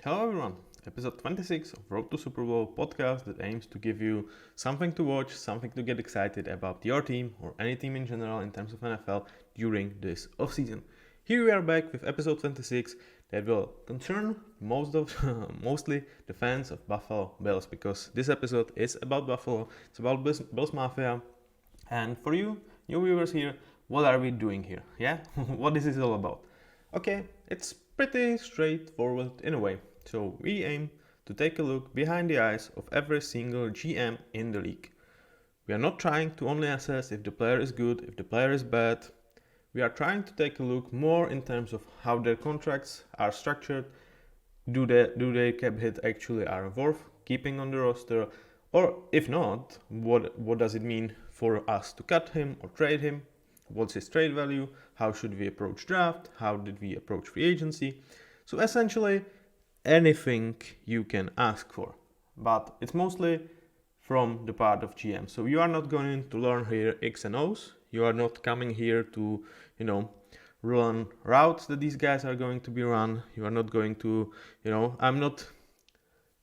Hello everyone, episode 26 of Road to Superbowl podcast that aims to give you something to watch, something to get excited about your team or any team in general in terms of NFL during this offseason. Here we are back with episode 26 that will concern mostly the fans of Buffalo Bills, because this episode is about Buffalo, it's about Bills Mafia, and for you new viewers here, what are we doing here? Yeah, what is this all about? Okay, it's pretty straightforward in a way. So we aim to take a look behind the eyes of every single GM in the league. We are not trying to only assess if the player is good, if the player is bad. We are trying to take a look more in terms of how their contracts are structured. Do their cap hit actually are worth keeping on the roster? Or if not, what does it mean for us to cut him or trade him? What's his trade value? How should we approach draft? How did we approach free agency? So essentially, anything you can ask for. But it's mostly from the part of GM. So you are not going to learn here X and O's. You are not coming here to, run routes that these guys are going to be run. You are not going to, I'm not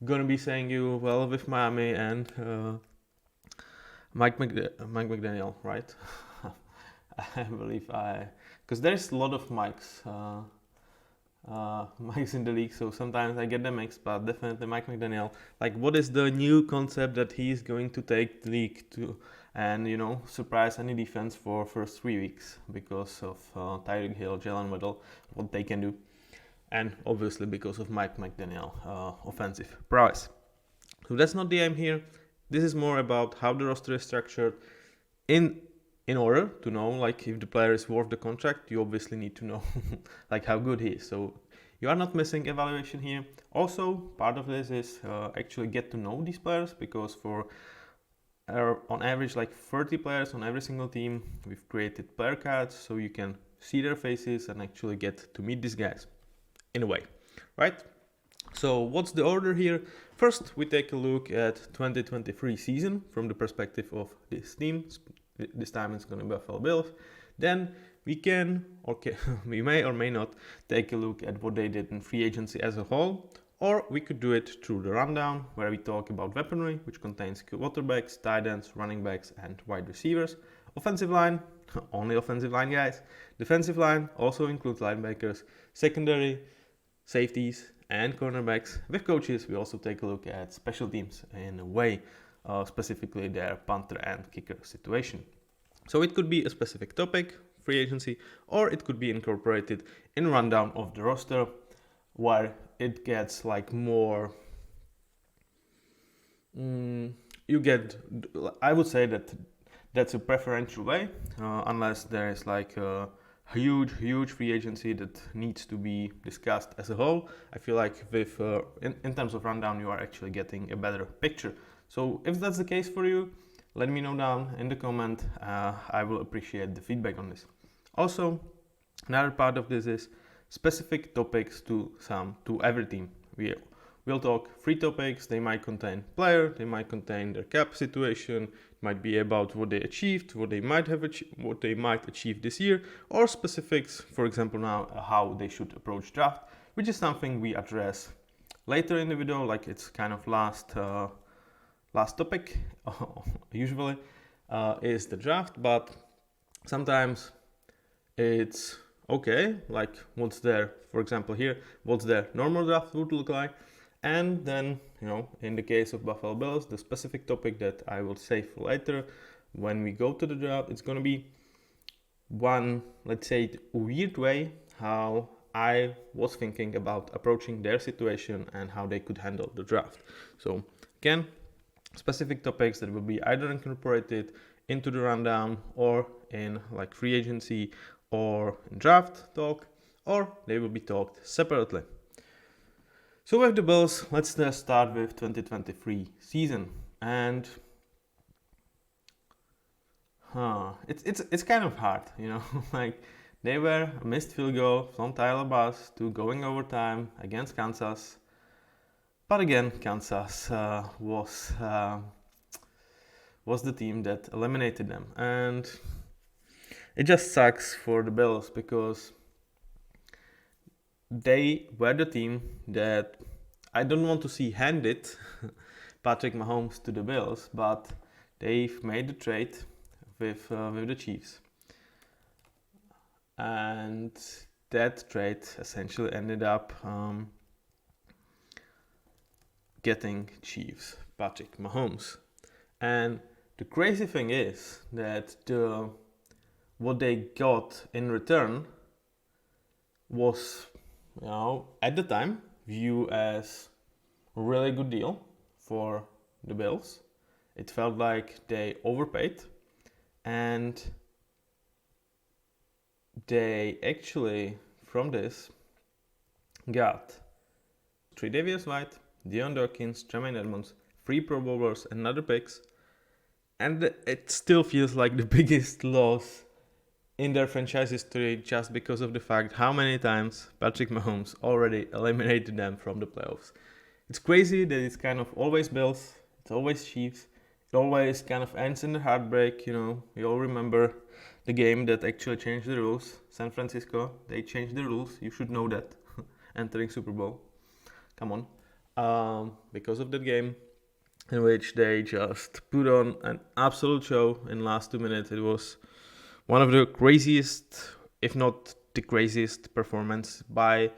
going to be saying you, well, with Miami and Mike McDaniel, right? I believe because there's a lot of Mikes in the league, so sometimes I get them mixed, but definitely Mike McDaniel. Like, what is the new concept that he's going to take the league to and, surprise any defense for first 3 weeks because of Tyreek Hill, Jalen Waddle, what they can do, and obviously because of Mike McDaniel offensive prowess. So that's not the aim here. This is more about how the roster is structured. In order to know, like, if the player is worth the contract, you obviously need to know like how good he is. So you are not missing evaluation here. Also, part of this is actually get to know these players, because for on average like 30 players on every single team, we've created player cards so you can see their faces and actually get to meet these guys in a way, right? So what's the order here? First, we take a look at 2023 season from the perspective of this team. This time it's going to be Buffalo Bills. Then we we may or may not take a look at what they did in free agency as a whole, or we could do it through the rundown where we talk about weaponry, which contains quarterbacks, tight ends, running backs, and wide receivers. Offensive line, only offensive line guys. Defensive line also includes linebackers, secondary, safeties, and cornerbacks. With coaches, we also take a look at special teams in a way. Specifically their punter and kicker situation. So it could be a specific topic, free agency, or it could be incorporated in rundown of the roster, where it gets like more. I would say that's a preferential way, unless there is like a huge free agency that needs to be discussed as a whole. I feel like with in terms of rundown, you are actually getting a better picture. So if that's the case for you, let me know down in the comment. I will appreciate the feedback on this. Also, another part of this is specific topics to every team. We'll talk free topics. They might contain player, they might contain their cap situation, it might be about what they achieved, what they might achieve this year, or specifics, for example now, how they should approach draft, which is something we address later in the video, like it's kind of last topic usually is the draft, but sometimes it's okay, like what's there, for example here, what's their normal draft would look like, and then in the case of Buffalo Bills, the specific topic that I will save for later when we go to the draft, it's going to be one, let's say, weird way how I was thinking about approaching their situation and how they could handle the draft. So again, specific topics that will be either incorporated into the rundown or in like free agency or in draft talk, or they will be talked separately. So with the Bills, let's start with 2023 season, and it's kind of hard, like they were a missed field goal from Tyler Bass to going overtime against Kansas. But again, Kansas was the team that eliminated them, and it just sucks for the Bills because they were the team that I don't want to see handed Patrick Mahomes to the Bills, but they've made the trade with the Chiefs, and that trade essentially ended up getting Chiefs Patrick Mahomes. And the crazy thing is that what they got in return was, at the time viewed as a really good deal for the Bills. It felt like they overpaid, and they actually from this got Tre'Davious White, Deion Dawkins, Tremaine Edmonds, 3 Pro Bowlers, and other picks, and it still feels like the biggest loss in their franchise history just because of the fact how many times Patrick Mahomes already eliminated them from the playoffs. It's crazy that it's kind of always Bills, it's always Chiefs, it always kind of ends in the heartbreak. We all remember the game that actually changed the rules. San Francisco, they changed the rules, you should know that, entering Super Bowl. Come on. Because of that game, in which they just put on an absolute show in the last 2 minutes. It was one of the craziest, if not the craziest performance by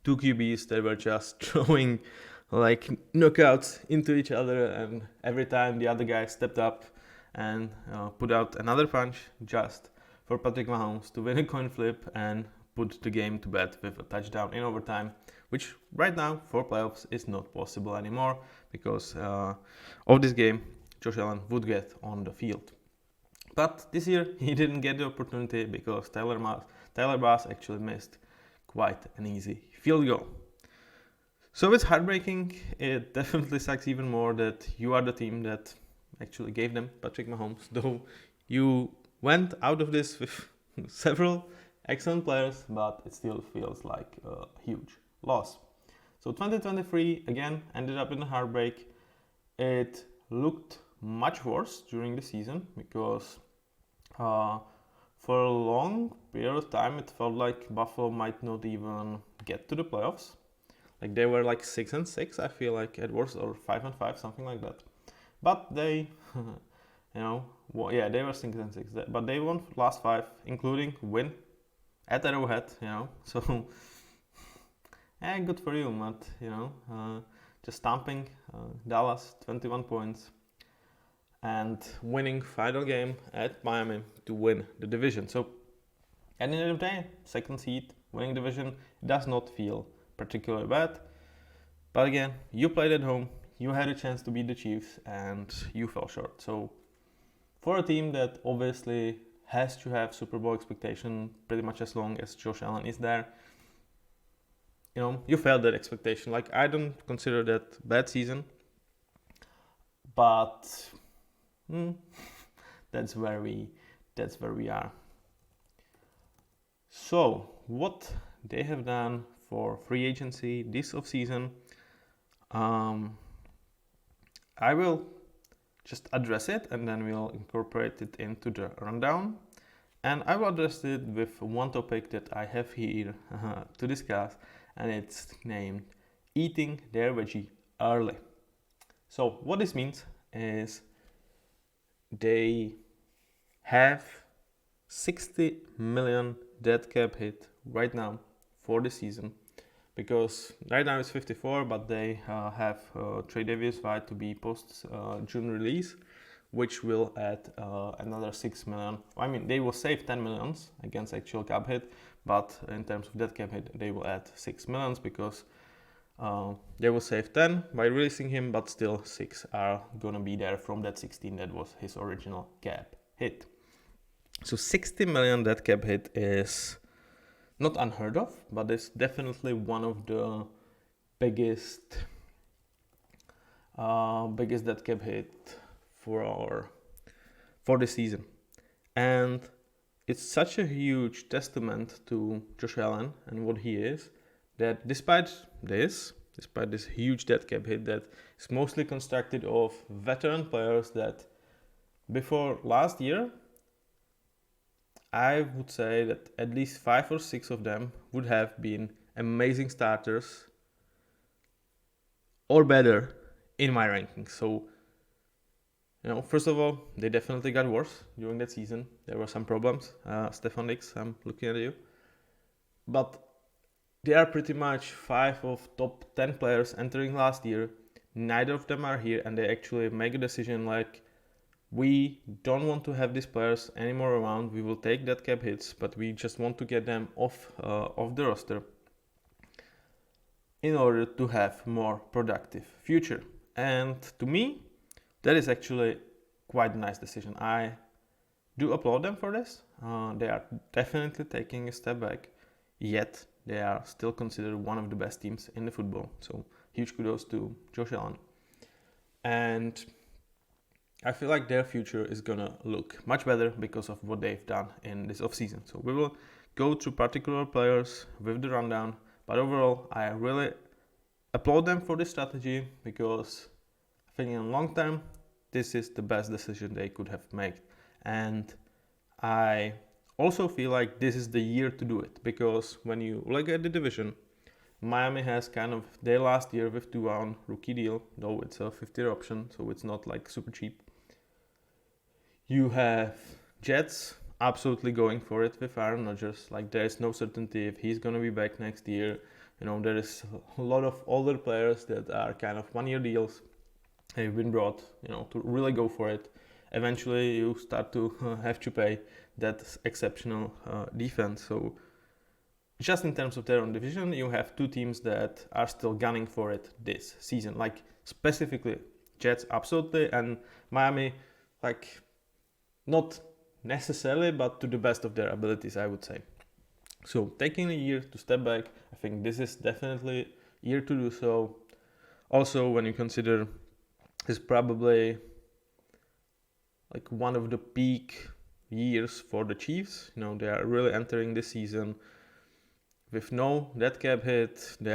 2 QBs that were just throwing like knockouts into each other, and every time the other guy stepped up and put out another punch just for Patrick Mahomes to win a coin flip and put the game to bed with a touchdown in overtime, which right now for playoffs is not possible anymore because of this game Josh Allen would get on the field. But this year he didn't get the opportunity because Tyler Bass actually missed quite an easy field goal. So it's heartbreaking. It definitely sucks even more that you are the team that actually gave them Patrick Mahomes, though you went out of this with several excellent players, but it still feels like a huge loss. So 2023 again ended up in a heartbreak. It looked much worse during the season because for a long period of time it felt like Buffalo might not even get to the playoffs. Like they were like 6-6, I feel like it was, or 5-5, something like that. But they, they were 6-6, but they won last 5, including win at Arrowhead, So, good for you, Matt. Just stomping Dallas 21 points and winning final game at Miami to win the division. So, at the end of the day, 2nd seed, winning division, does not feel particularly bad. But again, you played at home, you had a chance to beat the Chiefs, and you fell short. So, for a team that obviously has to have Super Bowl expectation pretty much as long as Josh Allen is there, you failed that expectation. Like, I don't consider that bad season, but that's where we are. So, what they have done for free agency this offseason, I will just address it and then we'll incorporate it into the rundown. And I will address it with one topic that I have here to discuss, and it's named eating their veggie early. So what this means is they have 60 million dead cap hit right now for the season, because right now it's 54, but they have Tre'Davious White to be post June release, which will add another 6 million. I mean, they will save 10 millions against actual cap hit, but in terms of dead cap hit, they will add 6 millions because they will save 10 by releasing him, but still 6 are gonna be there from that 16 that was his original cap hit. So 60 million dead cap hit is not unheard of, but it's definitely one of the biggest dead cap hit for the season. And it's such a huge testament to Josh Allen and what he is, that despite this huge dead cap hit that is mostly constructed of veteran players that before last year, I would say that at least 5 or 6 of them would have been amazing starters or better in my rankings. So, first of all, they definitely got worse during that season. There were some problems. Stefan Diggs, I'm looking at you. But they are pretty much 5 of top 10 players entering last year. Neither of them are here, and they actually make a decision like, we don't want to have these players anymore around. We will take that cap hits, but we just want to get them off the roster in order to have more productive future. And to me, that is actually quite a nice decision. I do applaud them for this. They are definitely taking a step back, yet they are still considered one of the best teams in the football. So huge kudos to Josh Allen. And I feel like their future is gonna look much better because of what they've done in this offseason. So we will go through particular players with the rundown, but overall I really applaud them for this strategy because I think in the long term this is the best decision they could have made. And I also feel like this is the year to do it, because when you look at the division, Miami has kind of their last year with 2-1 rookie deal, though it's a 50-year option, so it's not like super cheap. You have Jets absolutely going for it with Aaron Rodgers. Like, there is no certainty if he's going to be back next year. There is a lot of older players that are kind of one-year deals. They've been brought, to really go for it. Eventually, you start to have to pay that exceptional defense. So, just in terms of their own division, you have 2 teams that are still gunning for it this season. Like, specifically, Jets absolutely, and Miami, like, not necessarily, but to the best of their abilities, I would say. So taking a year to step back, I think this is definitely a year to do so. Also, when you consider it's probably like one of the peak years for the Chiefs. They are really entering this season with no dead cap hit. They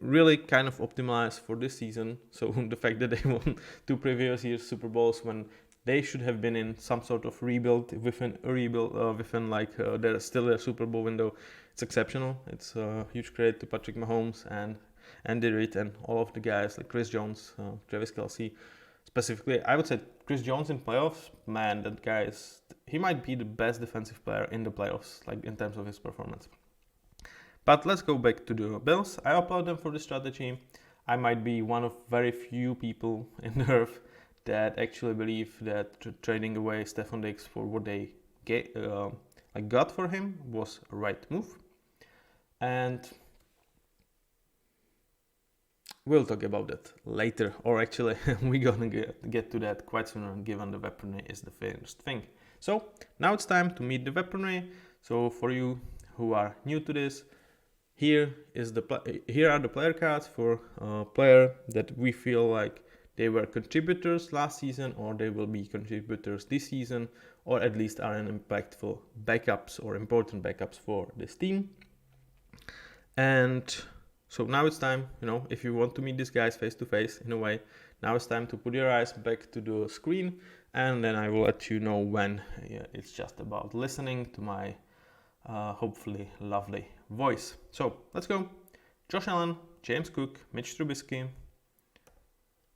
really kind of optimized for this season. So the fact that they won 2 previous years Super Bowls when they should have been in some sort of rebuild within there's still a Super Bowl window. It's exceptional. It's a huge credit to Patrick Mahomes and Andy Reid and all of the guys like Chris Jones, Travis Kelce. Specifically, I would say Chris Jones in playoffs, man, that guy he might be the best defensive player in the playoffs, like in terms of his performance. But let's go back to the Bills. I applaud them for the strategy. I might be one of very few people in the earth that actually believe that trading away Stefan Diggs for what they got for him was a right move. And we'll talk about that later, or actually we're gonna get to that quite sooner, given the weaponry is the first thing. So now it's time to meet the weaponry. So for you who are new to this, here are the player cards for a player that we feel like they were contributors last season, or they will be contributors this season, or at least are an impactful backups or important backups for this team. And so now it's time, if you want to meet these guys face to face in a way, now it's time to put your eyes back to the screen, and then I will let you know when it's just about listening to my hopefully lovely voice. So let's go. Josh Allen, James Cook, Mitch Trubisky,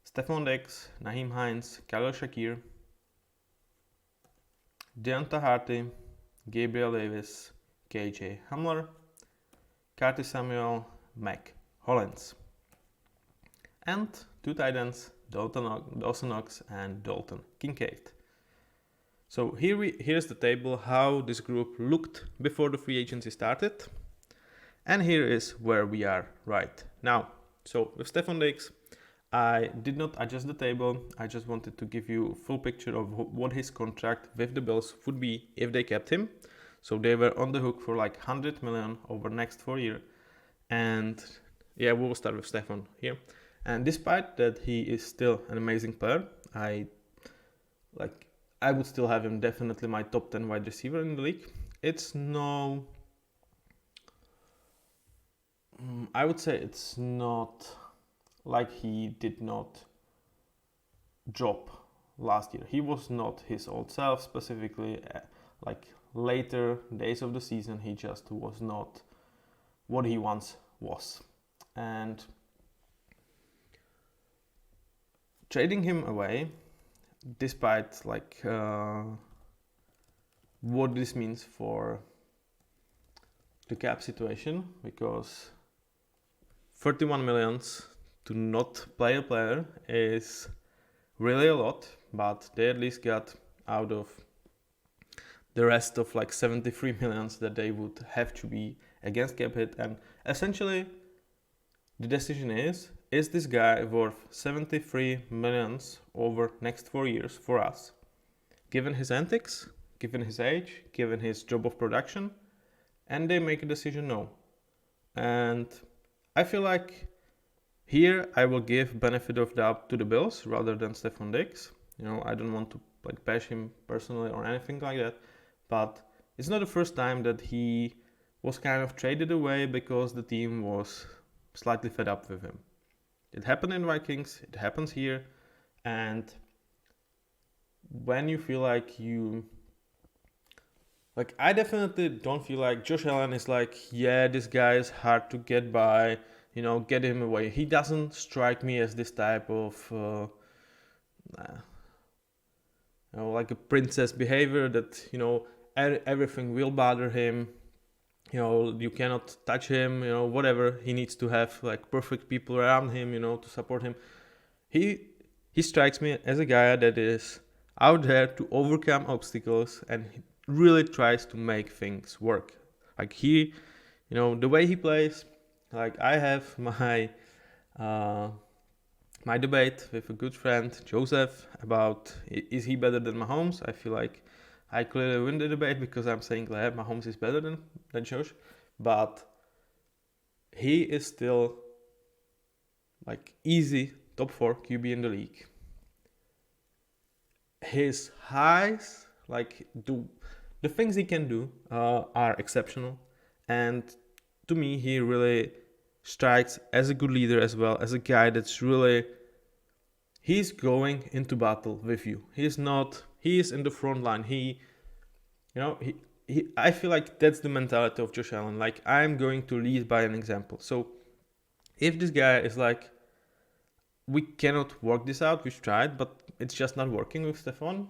Stephon Diggs, Naheem Hines, Khalil Shakir, Deonta Harty, Gabriel Davis, KJ Hamler, Curtis Samuel, Mac Hollins, and 2 tight ends, Dawson Knox and Dalton Kincaid. So here's the table how this group looked before the free agency started, and here is where we are right now. So with Stephon Diggs, I did not adjust the table. I just wanted to give you a full picture of what his contract with the Bills would be if they kept him. So they were on the hook for like $100 million over the next 4 years. And yeah, we will start with Stephon here. And despite that he is still an amazing player, I would still have him definitely my top 10 wide receiver in the league. I would say it's not like he did not drop last year. He was not his old self, specifically like later days of the season. He just was not what he once was. And trading him away, despite what this means for the cap situation, because 31 millions to not play a player is really a lot, but they at least got out of the rest of 73 millions that they would have to be against cap hit. And essentially the decision is this guy worth 73 millions over next 4 years for us, given his antics, given his age, given his job of production? And they make a decision no. And I feel like here I will give benefit of doubt to the Bills rather than Stephon Diggs. I don't want to bash him personally or anything like that, but it's not the first time that he was kind of traded away because the team was slightly fed up with him. It happened in Vikings, it happens here, and when you feel I definitely don't feel like Josh Allen is this guy is hard to get by, get him away. He doesn't strike me as this type of a princess behavior that everything will bother him. You cannot touch him. Whatever, he needs to have perfect people around him, to support him. He strikes me as a guy that is out there to overcome obstacles and he really tries to make things work. The way he plays, I have my my debate with a good friend, Joseph, about is he better than Mahomes? I feel like I clearly win the debate because I'm saying Mahomes is better than Josh, but he is still easy top 4 QB in the league. His highs, the things he can do are exceptional, and to me he really strikes as a good leader as well, as a guy that's really, he's going into battle with you. He is in the front line. I feel like that's the mentality of Josh Allen. I'm going to lead by an example. So if this guy is we cannot work this out, we've tried, but it's just not working with Stephon.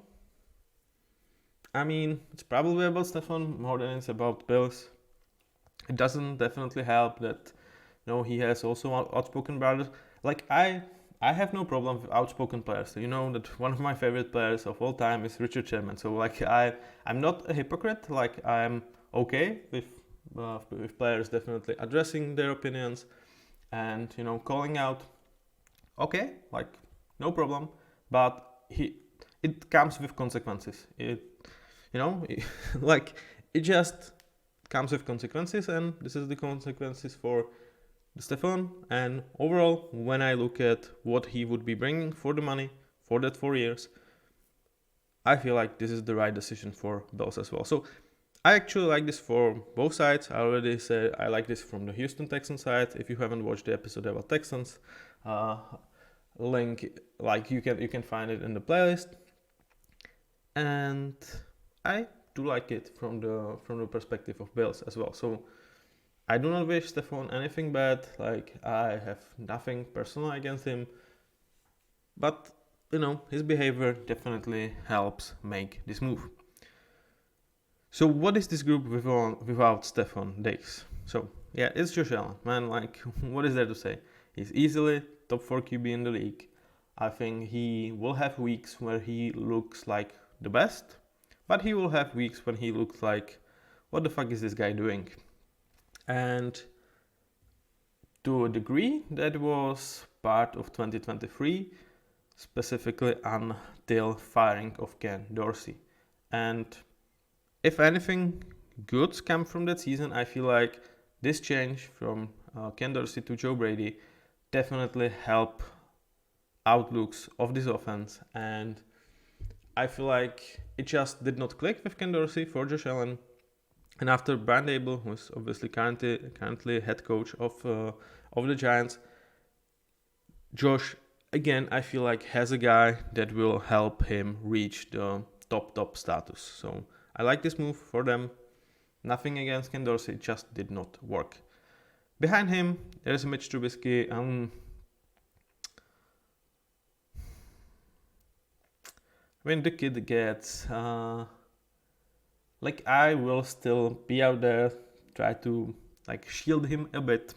I mean, it's probably about Stephon more than it's about Bills. It doesn't definitely help that he has also outspoken brothers. I have no problem with outspoken players. That one of my favorite players of all time is Richard Sherman. So I'm not a hypocrite. I'm okay with players definitely addressing their opinions and calling out. Okay, no problem. But it comes with consequences. It just comes with consequences, and this is the consequences for Stephon. And overall, when I look at what he would be bringing for the money for that 4 years, I feel like this is the right decision for Bills as well. So I actually like this for both sides. I already said I like this from the Houston Texans side. If you haven't watched the episode about Texans, link you can find it in the playlist. And I do like it from the perspective of Bills as well. So I do not wish Stephon anything bad. I have nothing personal against him, but his behavior definitely helps make this move. So what is this group without Stephon Diggs? So yeah, it's Josh Allen, man. What is there to say? He's easily top 4 QB in the league. I think he will have weeks where he looks like the best, but he will have weeks when he looks like, what the fuck is this guy doing? And to a degree, that was part of 2023, specifically until firing of Ken Dorsey. And if anything good come from that season, I feel like this change from Ken Dorsey to Joe Brady definitely help outlooks of this offense. And I feel like it just did not click with Ken Dorsey for Josh Allen. And after Brian Daboll, who is obviously currently head coach of the Giants, Josh, again, I feel like has a guy that will help him reach the top status. So I like this move for them. Nothing against Ken Dorsey, it just did not work. Behind him, there's Mitch Trubisky. when the kid gets like, I will still be out there, try to like shield him a bit.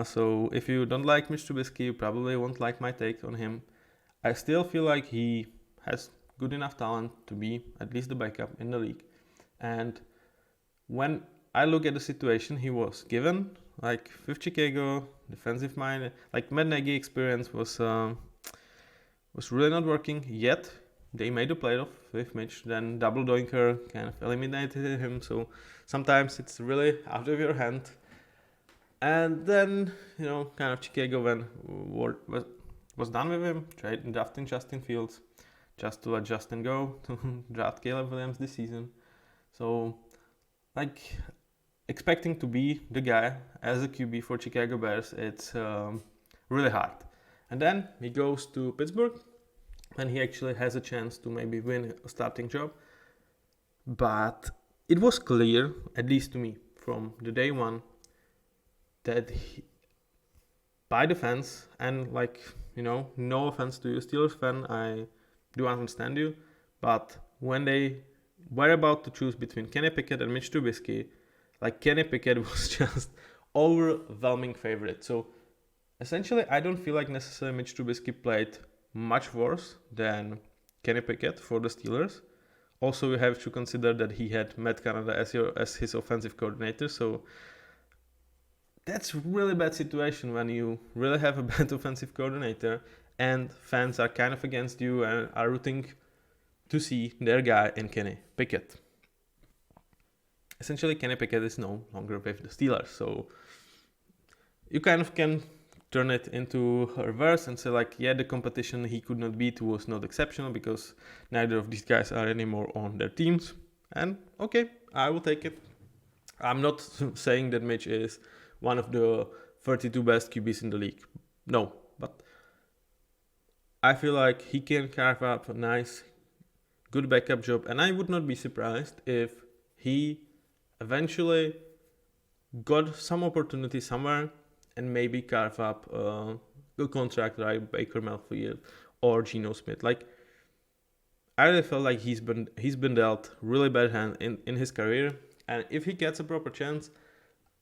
So if you don't like Mitch Trubisky, you probably won't like my take on him. I still feel like he has good enough talent to be at least the backup in the league. And when I look at the situation he was given, like with Chicago, defensive mind, like Matt Nagy experience was really not working yet. They made a playoff with Mitch, then double doinker kind of eliminated him. So sometimes it's really out of your hand. And then, kind of Chicago when was done with him, drafting Justin Fields, just to let Justin go to draft Caleb Williams this season. So, like, expecting to be the guy as a QB for Chicago Bears, it's really hard. And then he goes to Pittsburgh, and he actually has a chance to maybe win a starting job. But it was clear, at least to me, from the day one, that by the fans, and like, no offense to you Steelers fan, I do understand you, but when they were about to choose between Kenny Pickett and Mitch Trubisky, like, Kenny Pickett was just overwhelming favorite. So essentially, I don't feel like necessarily Mitch Trubisky played much worse than Kenny Pickett for the Steelers. Also, you have to consider that he had Matt Canada as his offensive coordinator, so that's really bad situation when you really have a bad offensive coordinator and fans are kind of against you and are rooting to see their guy in Kenny Pickett. Essentially, Kenny Pickett is no longer with the Steelers, so you kind of can turn it into a reverse and say, like, yeah, the competition he could not beat was not exceptional because neither of these guys are anymore on their teams. And okay, I will take it. I'm not saying that Mitch is one of the 32 best QBs in the league. No, but I feel like he can carve up a nice, good backup job. And I would not be surprised if he eventually got some opportunity somewhere and maybe carve up a good contract like Baker Mayfield or Geno Smith. Like, I really feel like he's been dealt really bad hand in his career. And if he gets a proper chance,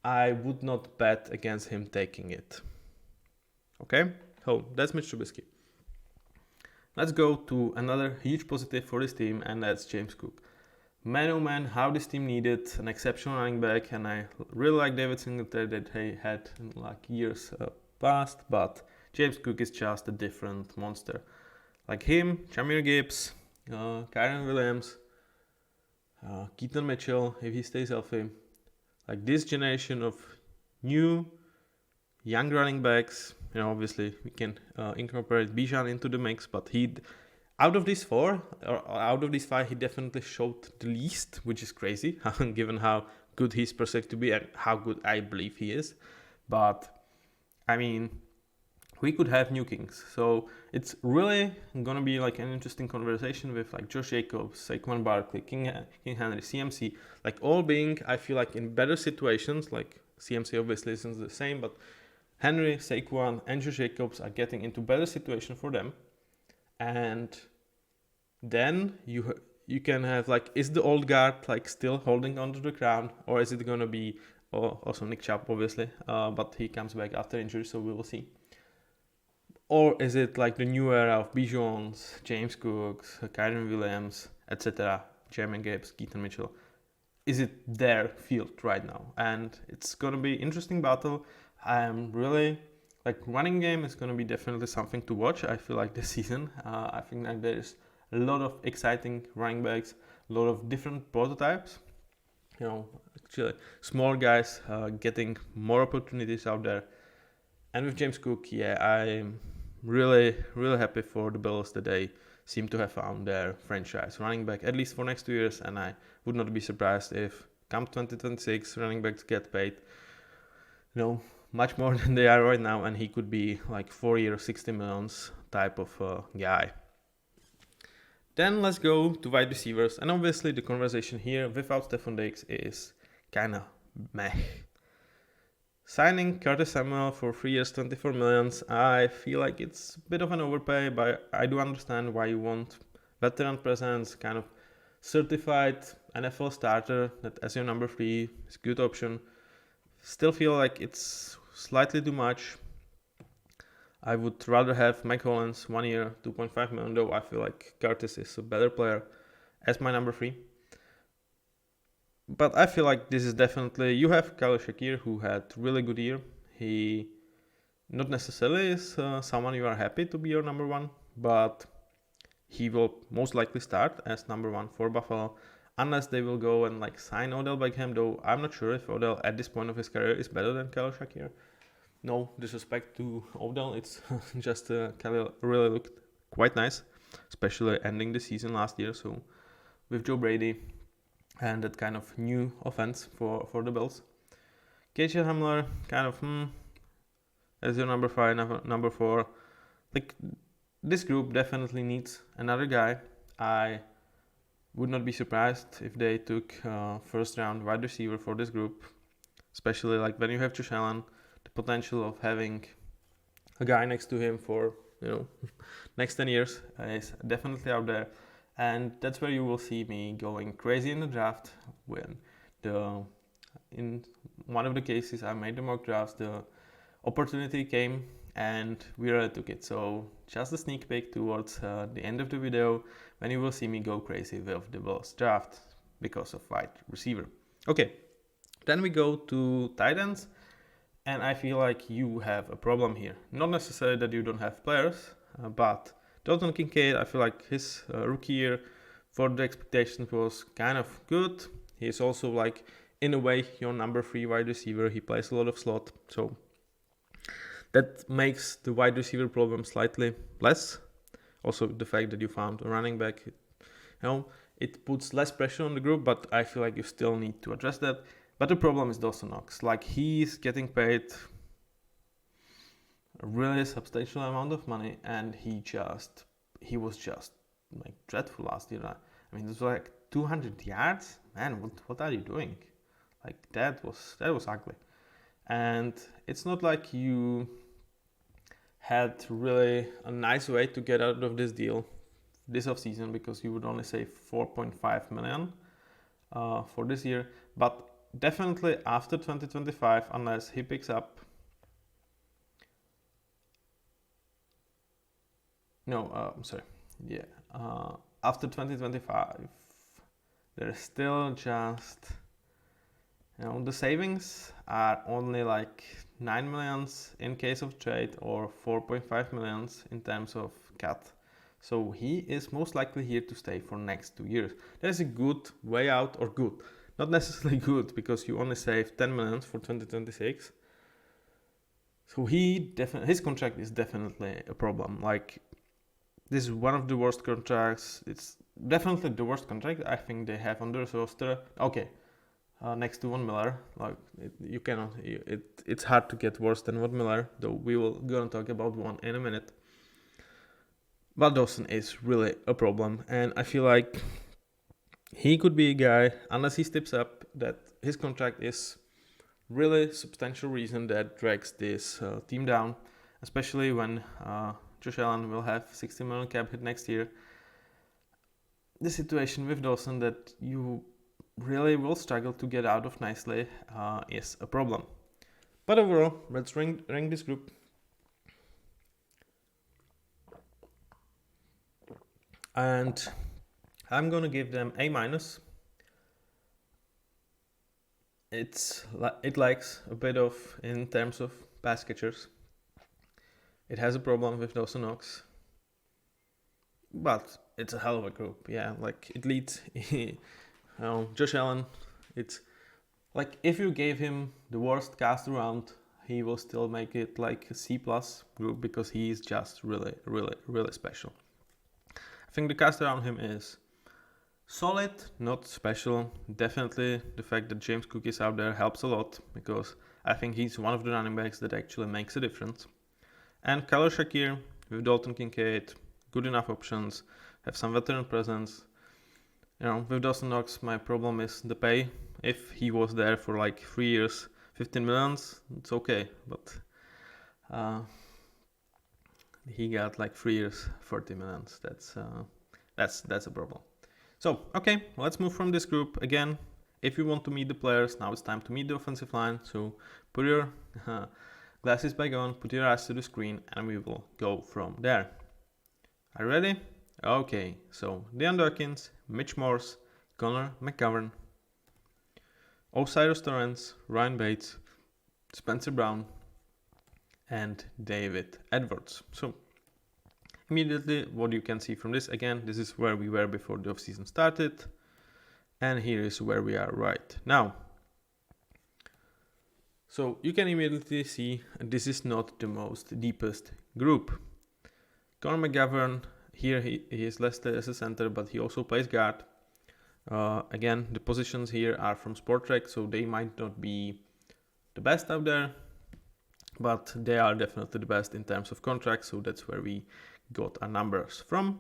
I would not bet against him taking it. Okay? So, that's Mitch Trubisky. Let's go to another huge positive for this team, and that's James Cook. Man, oh man, how this team needed an exceptional running back, and I really like David Singletary that they had in like years past, but James Cook is just a different monster. Like him, Jahmyr Gibbs, Kyren Williams, Keaton Mitchell, if he stays healthy. Like this generation of new, young running backs, obviously we can incorporate Bijan into the mix, but out of these four, or out of these five, he definitely showed the least, which is crazy, given how good he's perceived to be and how good I believe he is. But, I mean, we could have new kings. So it's really going to be like an interesting conversation with like Josh Jacobs, Saquon Barkley, King Henry, CMC, like all being, I feel like, in better situations. Like CMC obviously isn't the same, but Henry, Saquon, and Josh Jacobs are getting into better situation for them. And then you can have like, is the old guard like still holding onto the crown, or is it going to be also Nick Chubb obviously, but he comes back after injury, so we will see. Or is it like the new era of Bijons, James Cooks, Kyren Williams, etc., Jermaine Gibbs, Keaton Mitchell? Is it their field right now? And it's going to be interesting battle. I'm really, like, running game is going to be definitely something to watch, I feel like, this season. I think like there's a lot of exciting running backs, a lot of different prototypes. Actually, small guys getting more opportunities out there. And with James Cook, yeah, I'm really, really happy for the Bills that they seem to have found their franchise running back, at least for next 2 years. And I would not be surprised if come 2026 running backs get paid, much more than they are right now, and he could be like 4 years, 60 millions type of guy. Then let's go to wide receivers, and obviously the conversation here without Stephon Diggs is kind of meh. Signing Curtis Samuel for 3 years, 24 millions, I feel like it's a bit of an overpay, but I do understand why you want veteran presence, kind of certified NFL starter that as your number 3 is a good option. Still feel like it's slightly too much. I would rather have Mike Hollins 1 year, 2.5 million, though I feel like Curtis is a better player as my number 3. But I feel like this is definitely, you have Khalil Shakir who had really good year. He not necessarily is someone you are happy to be your number 1, but he will most likely start as number 1 for Buffalo, unless they will go and like sign Odell Beckham, though I'm not sure if Odell at this point of his career is better than Khalil Shakir. No disrespect to Odell, it's just Khalil really looked quite nice, especially ending the season last year. So with Joe Brady and that kind of new offense for the Bills. KJ Hamler, kind of as your number 5, number 4. Like, this group definitely needs another guy. I would not be surprised if they took first round wide receiver for this group, especially like when you have Josh Allen, the potential of having a guy next to him for next 10 years is definitely out there. And that's where you will see me going crazy in the draft. When in one of the cases I made the mock drafts, the opportunity came and we really took it. So just a sneak peek towards the end of the video when you will see me go crazy with the Bills draft because of wide receiver. Okay, then we go to tight ends, and I feel like you have a problem here. Not necessarily that you don't have players, but Dalton Kincaid, I feel like his rookie year for the expectations was kind of good. He is also like, in a way, your number 3 wide receiver. He plays a lot of slot, so that makes the wide receiver problem slightly less. Also, the fact that you found a running back, it puts less pressure on the group, but I feel like you still need to address that. But the problem is Dawson Knox. Like, he's getting paid a really substantial amount of money, and he was just like dreadful last year. I mean, it was like 200 yards. Man, what are you doing? Like, that was ugly. And it's not like you had really a nice way to get out of this deal this offseason, because you would only save $4.5 million for this year. But definitely after 2025, unless he picks up after 2025, there's still just, the savings are only like 9 millions in case of trade, or 4.5 millions in terms of cut. So he is most likely here to stay for next 2 years. There's a good way out, or good, not necessarily good, because you only save 10 millions for 2026. So his contract is definitely a problem. Like, this is one of the worst contracts. It's definitely the worst contract I think they have on their roster. Okay, next to Von Miller. Like, it's hard to get worse than Von Miller, though we will go and talk about one in a minute. But Dawson is really a problem, and I feel like he could be a guy, unless he steps up, that his contract is really substantial reason that drags this team down, especially when Josh Allen will have $60 million cap hit next year. The situation with Dawson that you really will struggle to get out of nicely is a problem. But overall, let's rank this group. And I'm gonna give them A-. It lacks a bit of in terms of pass catchers. It has a problem with Dawson Knox, but it's a hell of a group. Yeah, like, it leads. Josh Allen. It's like, if you gave him the worst cast around, he will still make it like a C+ group, because he is just really, really, really special. I think the cast around him is solid, not special. Definitely the fact that James Cook is out there helps a lot, because I think he's one of the running backs that actually makes a difference. And Khalil Shakir with Dalton Kincaid, good enough options, have some veteran presence. With Dawson Knox, my problem is the pay. If he was there for like 3 years, 15 millions, it's okay. But he got like 3 years, 40 millions. That's a problem. So, okay, let's move from this group. Again, if you want to meet the players, now it's time to meet the offensive line. So put your glasses back on, put your eyes to the screen, and we will go from there. Are you ready? Okay, so Deion Dawkins, Mitch Morse, Connor McGovern, Osiris Torrance, Ryan Bates, Spencer Brown, and David Edwards. So immediately what you can see from this, again, this is where we were before the offseason started, and here is where we are right now. So you can immediately see this is not the most deepest group. Connor McGovern, here he is listed as a center, but he also plays guard. Again, the positions here are from Sportrack, so they might not be the best out there, but they are definitely the best in terms of contracts, so that's where we got our numbers from.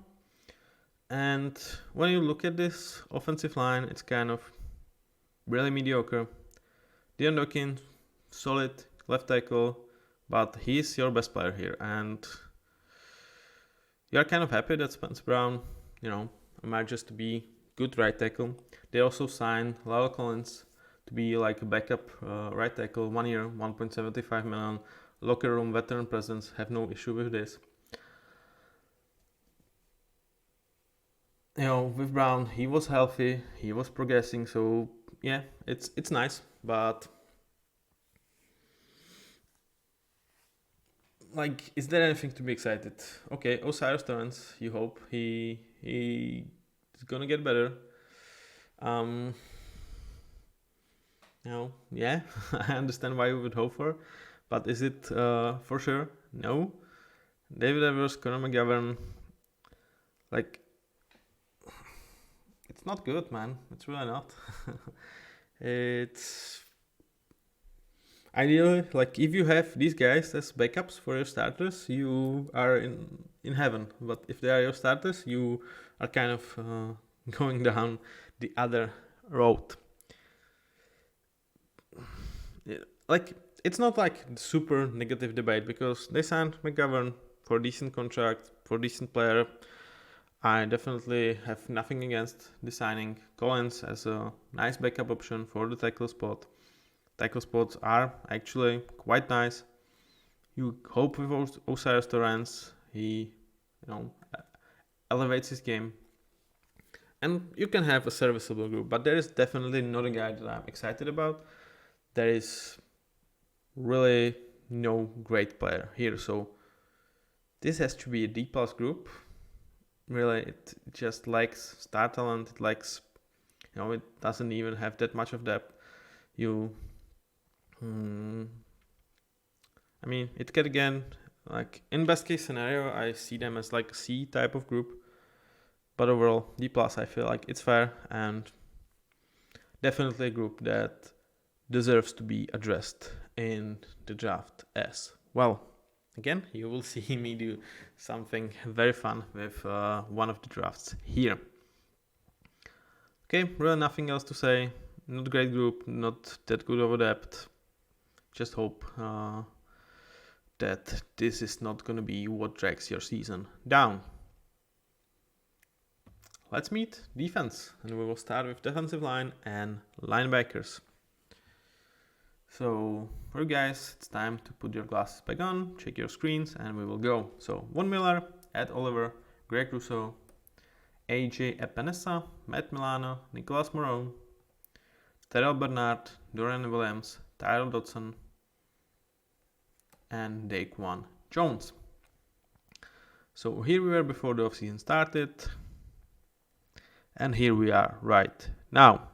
And when you look at this offensive line, it's kind of really mediocre. Deion Dawkins, solid left tackle, but he's your best player here, and you're kind of happy that Spencer Brown, emerges to be good right tackle. They also signed Lyle Collins to be like a backup right tackle, 1 year, 1.75 million, locker room veteran presence, have no issue with this. With Brown, he was healthy, he was progressing, so yeah, it's nice, but like, is there anything to be excited? Okay, Osiris Torrance, you hope he is gonna get better. Yeah, I understand why you would hope for, but is it for sure? No. David Edwards, Connor McGovern, like, it's not good, man. It's really not. It's ideally, like, if you have these guys as backups for your starters, you are in heaven. But if they are your starters, you are kind of going down the other road. Like, it's not like super negative debate, because they signed McGovern for a decent contract, for a decent player. I definitely have nothing against the signing. Collins as a nice backup option for the tackle spot. Tackle spots are actually quite nice. You hope with Osiris Torrance, he elevates his game. And you can have a serviceable group, but there is definitely not a guy that I'm excited about. There is really no great player here, so this has to be a D+ group. Really, it just lacks star talent. It lacks, it doesn't even have that much of depth. It can, again, like, in best case scenario, I see them as like a C type of group, but overall D+, I feel like it's fair and definitely a group that deserves to be addressed in the draft as well. Again, you will see me do something very fun with one of the drafts here. Okay, really nothing else to say. Not great group, not that good of a depth. Just hope that this is not going to be what drags your season down. Let's meet defense, and we will start with defensive line and linebackers. So for you guys, it's time to put your glasses back on, check your screens, and we will go. So Von Miller, Ed Oliver, Greg Rousseau, AJ Epinesa, Matt Milano, Nicholas Morone, Terrell Bernard, Dorian Williams, Tyrell Dodson, and Daquan Jones. So here we were before the offseason started, and here we are right now.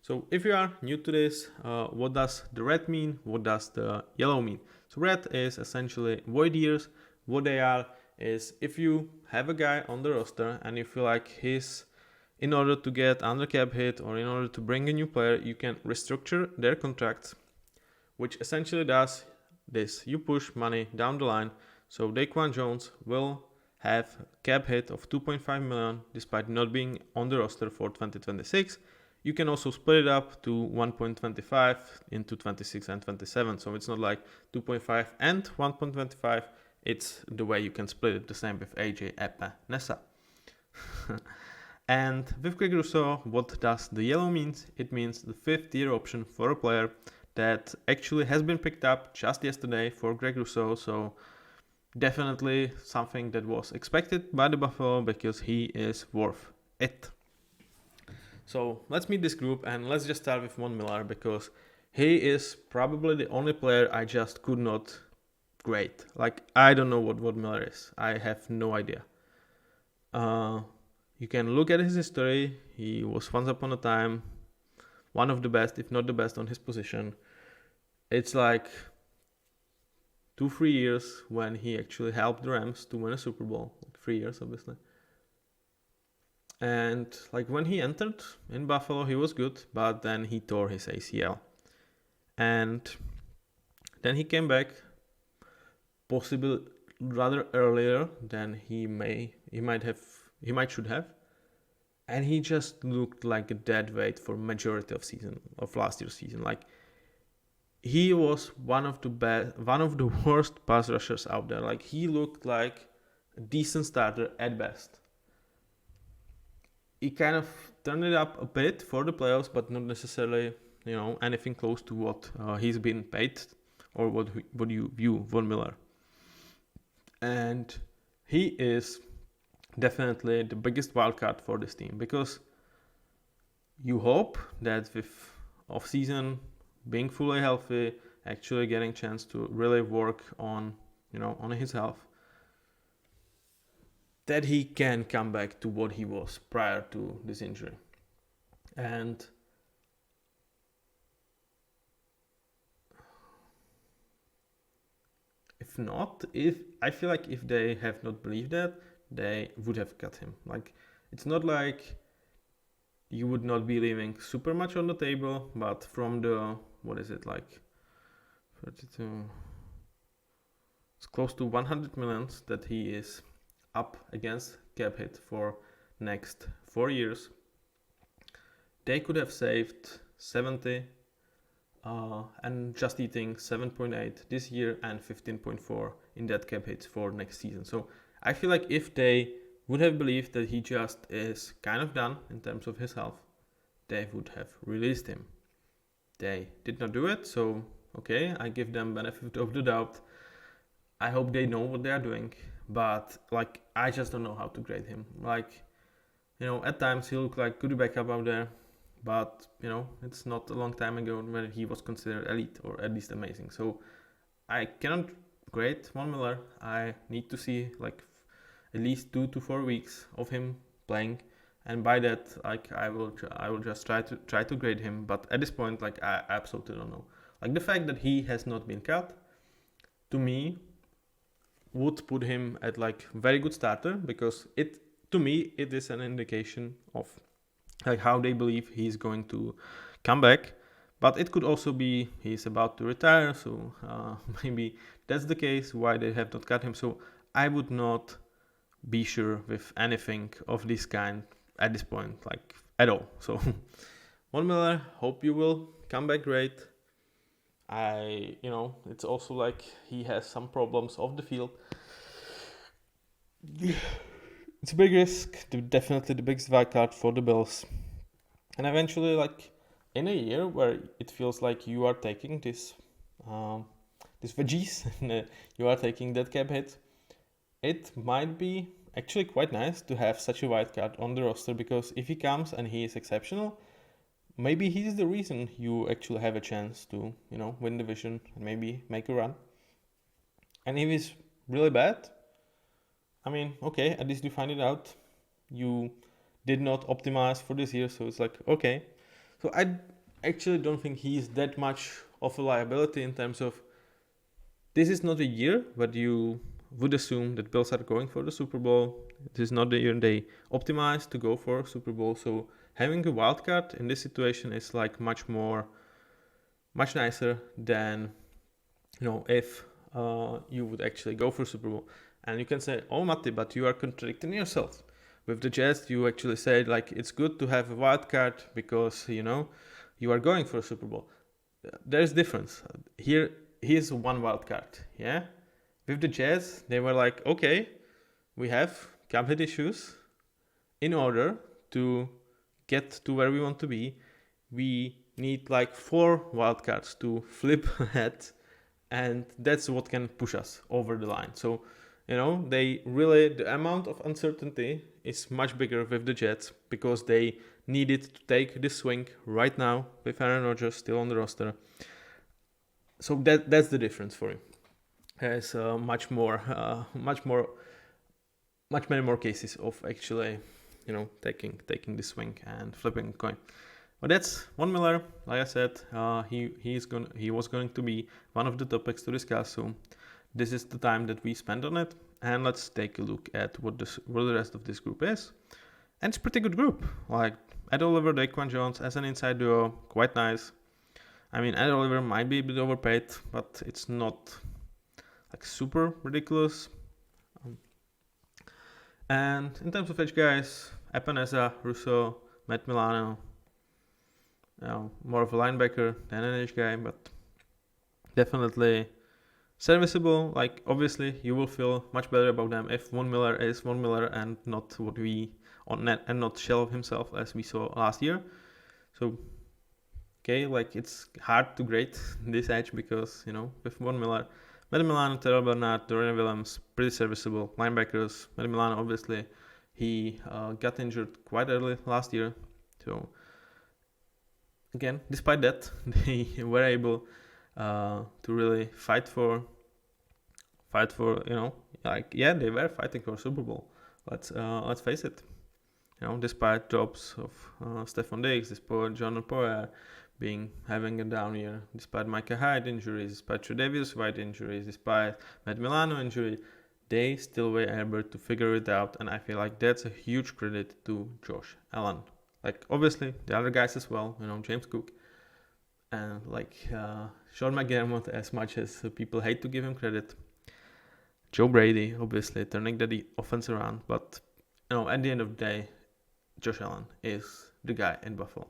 So if you are new to this, what does the red mean? What does the yellow mean? So red is essentially void years. What they are is, if you have a guy on the roster and you feel like in order to get under cap hit or in order to bring a new player, you can restructure their contracts, which essentially does this. You push money down the line. So Daquan Jones will have cap hit of 2.5 million despite not being on the roster for 2026. You can also split it up to 1.25 into 26 and 27. So it's not like 2.5 and 1.25. It's the way you can split it, the same with AJ Epinesa. And with Greg Rousseau, what does the yellow means? It means the 5th-year option for a player that actually has been picked up just yesterday for Greg Rousseau. So definitely something that was expected by the Buffalo because he is worth it. So let's meet this group and let's just start with Von Miller because he is probably the only player I just could not grade. Like, I don't know what Von Miller is. I have no idea. You can look at his history. He was once upon a time one of the best, if not the best, on his position. It's like 2-3 years when he actually helped the Rams to win a Super Bowl. Like 3 years, obviously. And like when he entered in Buffalo, he was good, but then he tore his ACL. And then he came back, possibly rather earlier than he should have. And he just looked like a dead weight for majority of last year's season. Like, he was one of the worst pass rushers out there. Like, he looked like a decent starter at best. He kind of turned it up a bit for the playoffs, but not necessarily, anything close to what he's been paid or what you view Von Miller. And he is definitely the biggest wildcard for this team because you hope that with off-season being fully healthy, actually getting a chance to really work on his health, that he can come back to what he was prior to this injury. And I feel like if they have not believed that, they would have cut him. Like, it's not like you would not be leaving super much on the table, but from the, 32, it's close to 100 millions that he is up against cap hit for next 4 years. They could have saved 70 and just eating 7.8 this year and 15.4 in that cap hit for next season. So I feel like if they would have believed that he just is kind of done in terms of his health, they would have released him. They did not do it, so okay, I give them benefit of the doubt. I hope they know what they are doing, but like, I just don't know how to grade him. Like, at times he looked like good backup out there, but it's not a long time ago when he was considered elite or at least amazing. So I cannot grade Von Miller. I need to see like at least 2 to 4 weeks of him playing, and by that, like, I will just try to grade him. But at this point, like, I absolutely don't know. Like, the fact that he has not been cut, to me, would put him at like very good starter, because to me it is an indication of like how they believe he's going to come back. But it could also be he's about to retire, so maybe that's the case why they have not cut him. So I would not be sure with anything of this kind at this point, like, at all. So Von Miller, hope you will come back great. It's also like he has some problems off the field. It's a big risk, definitely the biggest wild card for the Bills. And eventually, like, in a year where it feels like you are taking this veggies and you are taking that cap hit, it might be actually quite nice to have such a wild card on the roster, because if he comes and he is exceptional, maybe he's the reason you actually have a chance to, win the division and maybe make a run. And if he's really bad, I mean, okay, at least you find it out. You did not optimize for this year, so it's like, okay. So I actually don't think he's that much of a liability in terms of this is not a year where you would assume that Bills are going for the Super Bowl. This is not the year they optimize to go for Super Bowl. So having a wild card in this situation is like much nicer than, if you would actually go for Super Bowl. And you can say, oh, Matti, but you are contradicting yourself. With the Jets, you actually said, like, it's good to have a wild card because, you are going for a Super Bowl. There's difference. Here's one wild card, yeah? With the Jets, they were like, okay, we have cap hit issues. In order to get to where we want to be, we need like 4 wildcards to flip ahead, and that's what can push us over the line. So, the amount of uncertainty is much bigger with the Jets because they needed to take this swing right now with Aaron Rodgers still on the roster. So that's the difference for him. There's much many more cases of actually, taking the swing and flipping a coin. But that's Von Miller. Like I said, he was going to be one of the topics to discuss. So this is the time that we spend on it, and let's take a look at what the rest of this group is. And it's a pretty good group. Like Ed Oliver, Daquan Jones as an inside duo, quite nice. I mean, Ed Oliver might be a bit overpaid, but it's not like super ridiculous. And in terms of edge guys, Epinesa, Russo, Matt Milano, more of a linebacker than an edge guy, but definitely serviceable. Like obviously, you will feel much better about them if Von Miller is Von Miller and not and not Shell himself as we saw last year. So like it's hard to grade this edge because with Von Miller, Matt Milano, Terrell Bernard, Dorian Williams, pretty serviceable linebackers. Matt Milano obviously he got injured quite early last year, so again, despite that, they were able to really fight for they were fighting for Super Bowl. Let's face it. Despite drops of Stephon Diggs, despite John Poyer having a down year, despite Micah Hyde injuries, despite Tre'Davious White injuries, despite Matt Milano injury, they still were able to figure it out, and I feel like that's a huge credit to Josh Allen. Like obviously the other guys as well, James Cook and Sean McDermott, as much as people hate to give him credit. Joe Brady obviously turning the offense around, but at the end of the day, Josh Allen is the guy in Buffalo.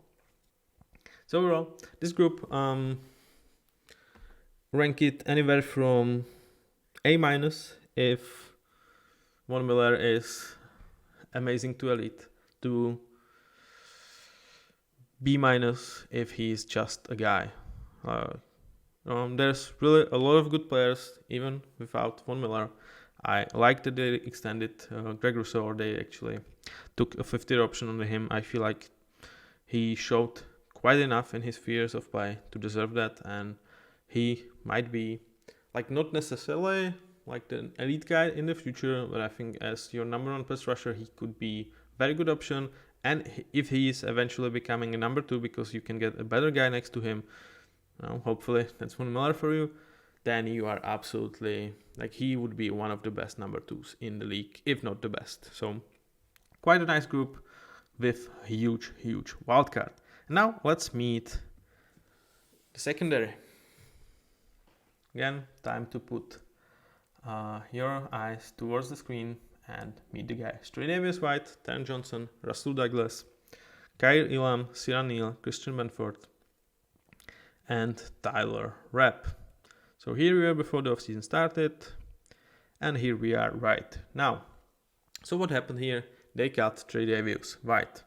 So overall, this group rank it anywhere from A- if Von Miller is amazing to elite, to B- if he's just a guy. There's really a lot of good players even without Von Miller. I like that they extended Greg Rousseau, or they actually took a 50-year option on him. I feel like he showed quite enough in his 3 years of play to deserve that, and he might be not necessarily the elite guy in the future, but I think as your number 1 pass rusher, he could be a very good option. And if he is eventually becoming a number 2 because you can get a better guy next to him, hopefully that's Von Miller for you, then you are absolutely he would be one of the best number 2s in the league, if not the best. So quite a nice group with huge wildcard. Now let's meet the secondary. Again, time to put your eyes towards the screen and meet the guys. Tre'Davious White, Taron Johnson, Russell Douglas, Kyle Elam, Siran Neal, Christian Benford, and Tyler Rapp. So here we are before the offseason started, and here we are right now. So what happened here? They cut Tre'Davious White.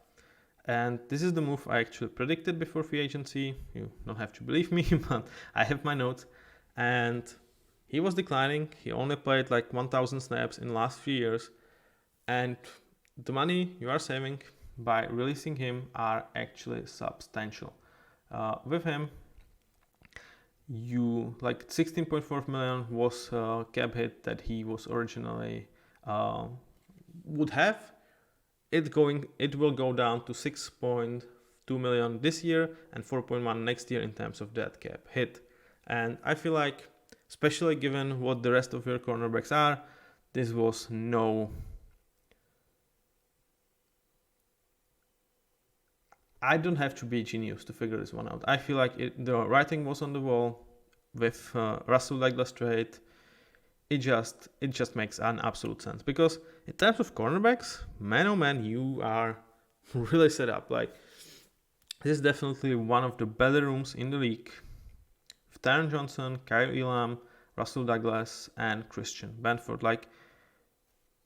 And this is the move I actually predicted before free agency. You don't have to believe me, but I have my notes. And he was declining. He only played 1,000 snaps in the last few years. And the money you are saving by releasing him are actually substantial. With him, you 16.4 million was a cap hit that he was originally would have. It will go down to 6.2 million this year and 4.1 next year in terms of that cap hit. And I feel like, especially given what the rest of your cornerbacks are, this was I don't have to be a genius to figure this one out. I feel like the writing was on the wall with Russell Douglas trade. It just makes an absolute sense, because in terms of cornerbacks, man oh man, you are really set up. This is definitely one of the better rooms in the league. With Taron Johnson, Kyle Elam, Russell Douglas, and Christian Benford.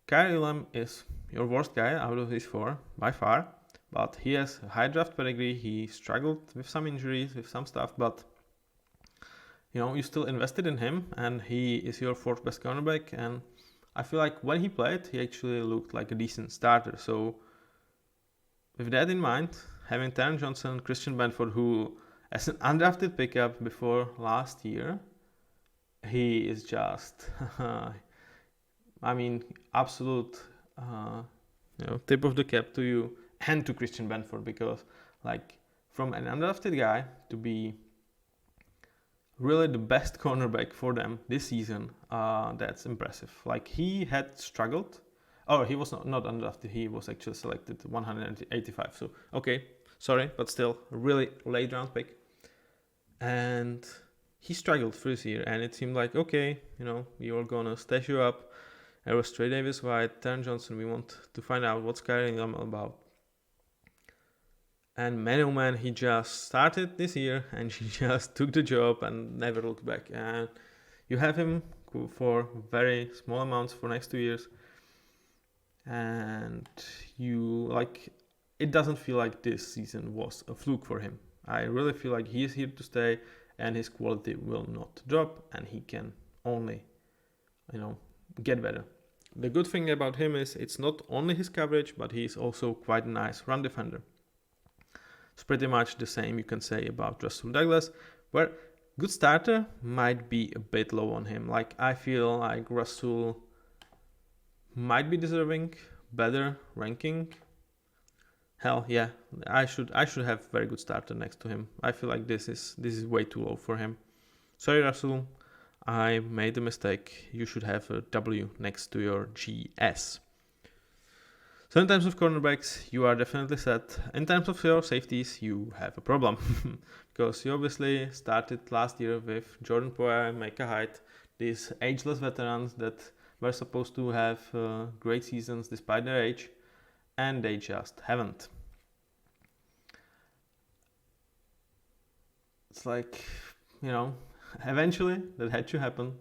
Kyle Elam is your worst guy out of these 4 by far, but he has a high draft pedigree. He struggled with some injuries, with some stuff, but you still invested in him, and he is your fourth best cornerback. And I feel like when he played, he actually looked like a decent starter. So with that in mind, having Taron Johnson, Christian Benford, who as an undrafted pickup before last year, he is just, absolute, tip of the cap to you and to Christian Benford, because from an undrafted guy to be really the best cornerback for them this season, that's impressive. He had struggled. Oh, he was not undrafted. He was actually selected 185. So, okay, sorry, but still, really late round pick. And he struggled for this year, and it seemed like, okay, we are gonna stash you up. There was Trey Davis-White, Taron Johnson. We want to find out what's Kyrie Lambert about. And man, oh man, he just started this year, and he just took the job and never looked back. And you have him for very small amounts for next 2 years. And it doesn't feel like this season was a fluke for him. I really feel like he is here to stay, and his quality will not drop, and he can only, get better. The good thing about him is it's not only his coverage, but he's also quite a nice run defender. It's pretty much the same you can say about Rasul Douglas, where good starter might be a bit low on him. I feel like Rasul might be deserving better ranking. Hell yeah, I should have very good starter next to him. I feel like this is way too low for him. Sorry, Rasul, I made a mistake. You should have a W next to your GS. So in terms of cornerbacks, you are definitely set. In terms of your safeties, you have a problem. Because you obviously started last year with Jordan Poyer and Micah Hyde, these ageless veterans that were supposed to have great seasons despite their age, and they just haven't. It's eventually that had to happen.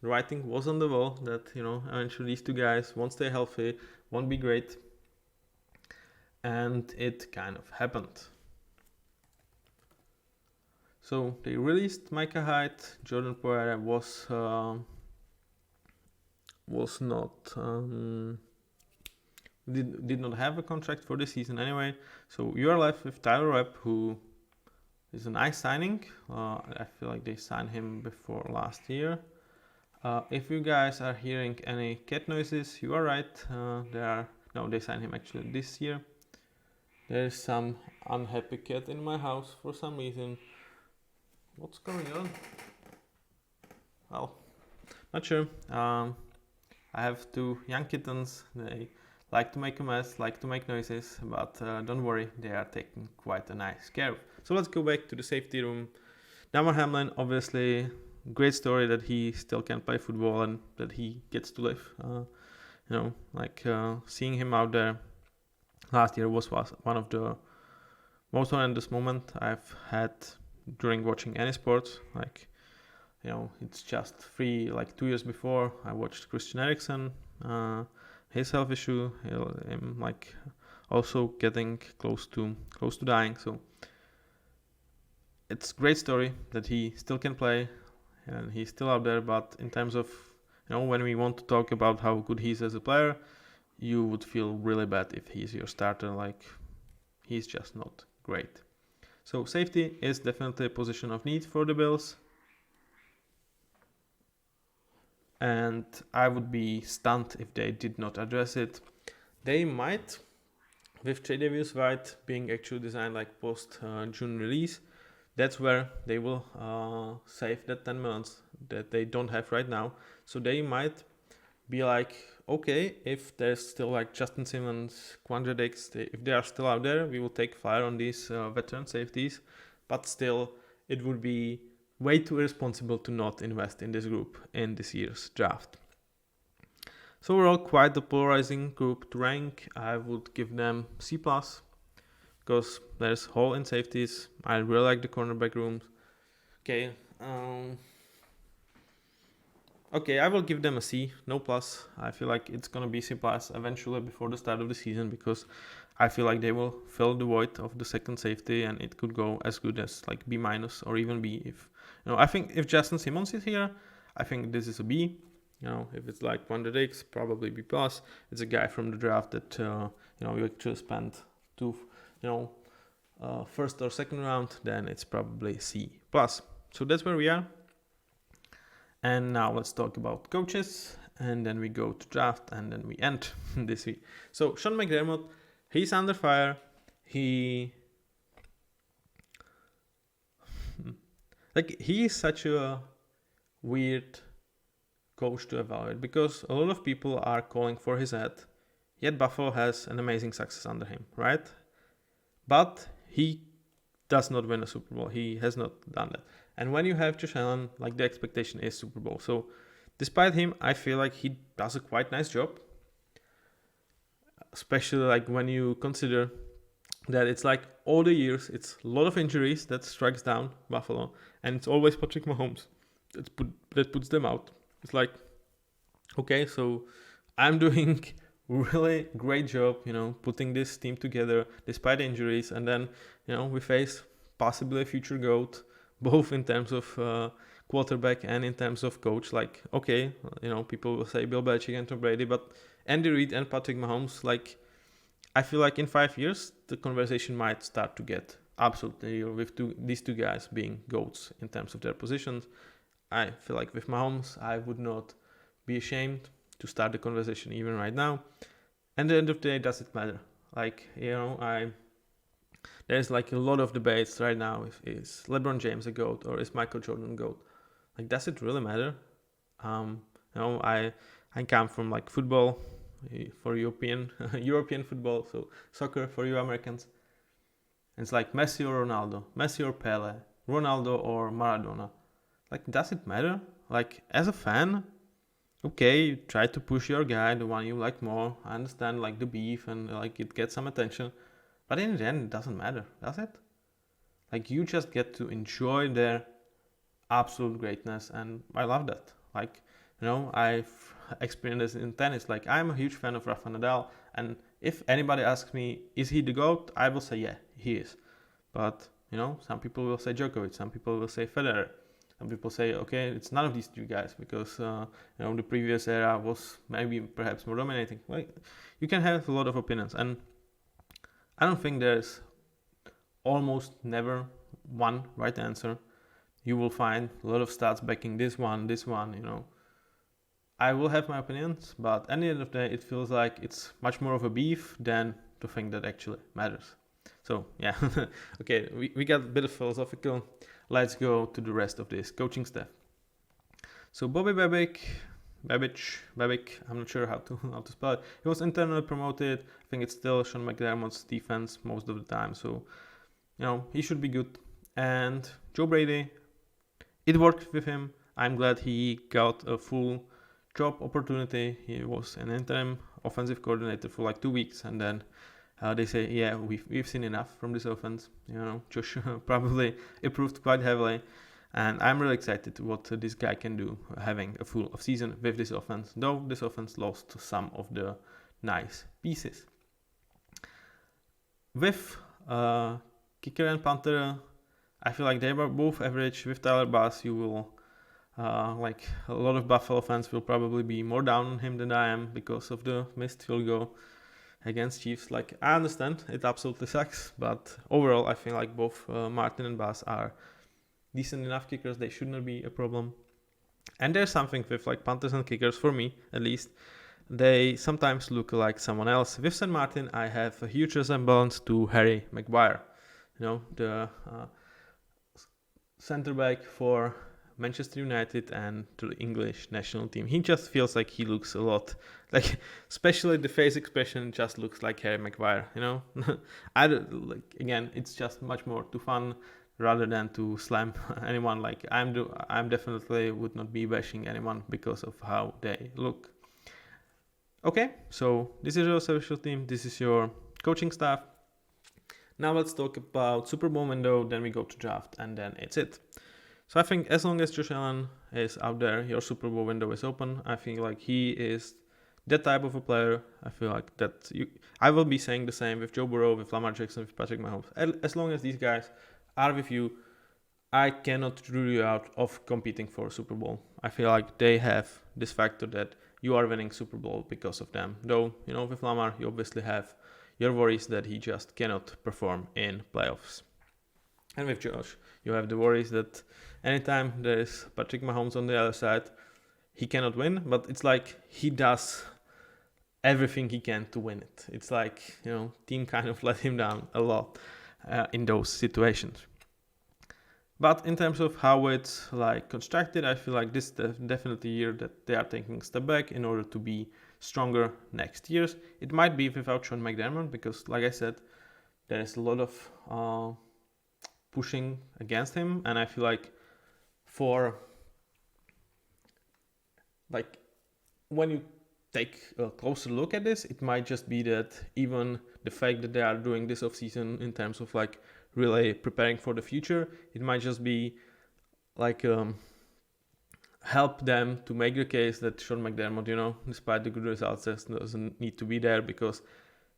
The writing was on the wall that, eventually these two guys won't stay healthy, won't be great. And it kind of happened. So they released Micah Hyde. Jordan Poyer was not did not have a contract for this season anyway. So you are left with Tyler Webb, who is a nice signing. I feel like they signed him before last year. If you guys are hearing any cat noises, you are right. They signed him actually this year. There is some unhappy cat in my house for some reason. What's going on? Well, not sure. I have 2 young kittens. They like to make a mess, like to make noises, but don't worry, they are taken quite a nice care of. So let's go back to the safety room. Damar Hamlin, obviously, great story that he still can play football and that he gets to live. Seeing him out there last year was one of the most horrendous moments I've had during watching any sports. It's just 2 years before I watched Christian Eriksen, his health issue, him also getting close to dying. So it's a great story that he still can play and he's still out there. But in terms of when we want to talk about how good he is as a player, you would feel really bad if he's your starter. He's just not great. So safety is definitely a position of need for the Bills. And I would be stunned if they did not address it. They might, with Trey Davis-White being actually designed post-June release. That's where they will save that 10 millions that they don't have right now. So they might be okay, if there's still Justin Simmons, Quandre Diggs, if they are still out there, we will take fire on these veteran safeties. But still, it would be way too irresponsible to not invest in this group in this year's draft. So overall, quite a polarizing group to rank. I would give them C+, because there's hole in safeties. I really like the cornerback rooms. Okay, Okay, I will give them a C, no plus. I feel like it's gonna be C plus eventually before the start of the season, because I feel like they will fill the void of the second safety, and it could go as good as like B minus or even B. If I think if Justin Simmons is here, I think this is a B. If it's like Wonder Diggs, probably B plus. It's a guy from the draft that you actually spent two, first or second round, then it's probably C plus. So that's where we are. And now let's talk about coaches, and then we go to draft, and then we end this week. So Sean McDermott, he's under fire. He is such a weird coach to evaluate, because a lot of people are calling for his head, yet Buffalo has an amazing success under him, right? But he does not win a Super Bowl. He has not done that. And when you have Josh Allen, like, the expectation is Super Bowl. So despite him, I feel like he does a quite nice job. Especially like when you consider that it's like all the years, it's a lot of injuries that strikes down Buffalo. And it's always Patrick Mahomes that puts them out. It's like, okay, so I'm doing really great job, putting this team together despite injuries. And then, we face possibly a future GOAT, both in terms of quarterback and in terms of coach. Like, okay, people will say Bill Belichick and Tom Brady, but Andy Reid and Patrick Mahomes, like, I feel like in 5 years, the conversation might start to get absolutely real with these two guys being GOATs in terms of their positions. I feel like with Mahomes, I would not be ashamed to start the conversation even right now. And at the end of the day, does it matter? Like, there's like a lot of debates right now. Is LeBron James a GOAT or is Michael Jordan a GOAT? Like, does it really matter? I come from like football for European football, so soccer for you Americans. And it's like Messi or Ronaldo, Messi or Pele, Ronaldo or Maradona. Like, does it matter? Like, as a fan, okay, you try to push your guy, the one you like more. I understand like the beef and like it gets some attention. But in the end, it doesn't matter, does it? Like, you just get to enjoy their absolute greatness, and I love that. Like, I've experienced this in tennis. Like, I'm a huge fan of Rafa Nadal, and if anybody asks me, is he the GOAT? I will say, yeah, he is. But, some people will say Djokovic, some people will say Federer. Some people say, okay, it's none of these two guys because, the previous era was maybe perhaps more dominating. Like, you can have a lot of opinions, and I don't think there's almost never one right answer. You will find a lot of stats backing this one. I will have my opinions, but at the end of the day, it feels like it's much more of a beef than the thing that actually matters. So, yeah. Okay, we got a bit of philosophical. Let's go to the rest of this coaching staff. So Bobby Babick, I'm not sure how to spell it. He was internally promoted. I think it's still Sean McDermott's defense most of the time. So, he should be good. And Joe Brady, it worked with him. I'm glad he got a full job opportunity. He was an interim offensive coordinator for like 2 weeks, and then they say, yeah, we've seen enough from this offense. Josh probably improved quite heavily. And I'm really excited what this guy can do having a full season with this offense, though this offense lost some of the nice pieces. With kicker and punter, I feel like they were both average. With Tyler Bass, you will, like a lot of Buffalo fans will probably be more down on him than I am because of the missed field goal against Chiefs. Like, I understand, it absolutely sucks, but overall I feel like both Martin and Bass are decent enough kickers. They should not be a problem. And there's something with like punters and kickers, for me at least, they sometimes look like someone else. With St. Martin, I have a huge resemblance to Harry Maguire, the center back for Manchester United and the English national team. He just feels like he looks a lot like, especially the face expression just looks like Harry Maguire. I don't, like, again, it's just much more too fun rather than to slam anyone. Like, I'm definitely would not be bashing anyone because of how they look. Okay, so this is your special team. This is your coaching staff. Now let's talk about Super Bowl window. Then we go to draft, and then it's it. So I think as long as Josh Allen is out there, your Super Bowl window is open. I think like he is that type of a player. I feel like that I will be saying the same with Joe Burrow, with Lamar Jackson, with Patrick Mahomes. As long as these guys are with you, I cannot rule you out of competing for a Super Bowl. I feel like they have this factor that you are winning Super Bowl because of them. Though, with Lamar, you obviously have your worries that he just cannot perform in playoffs. And with Josh, you have the worries that anytime there is Patrick Mahomes on the other side, he cannot win, but it's like he does everything he can to win it. It's like, team kind of let him down a lot in those situations. But in terms of how it's like constructed, I feel like this is definitely a year that they are taking a step back in order to be stronger next years. It might be without Sean McDermott because, like I said, there is a lot of pushing against him, and I feel like when you take a closer look at this, it might just be that even the fact that they are doing this offseason in terms of like really preparing for the future, it might just be like help them to make the case that Sean McDermott, despite the good results, doesn't need to be there, because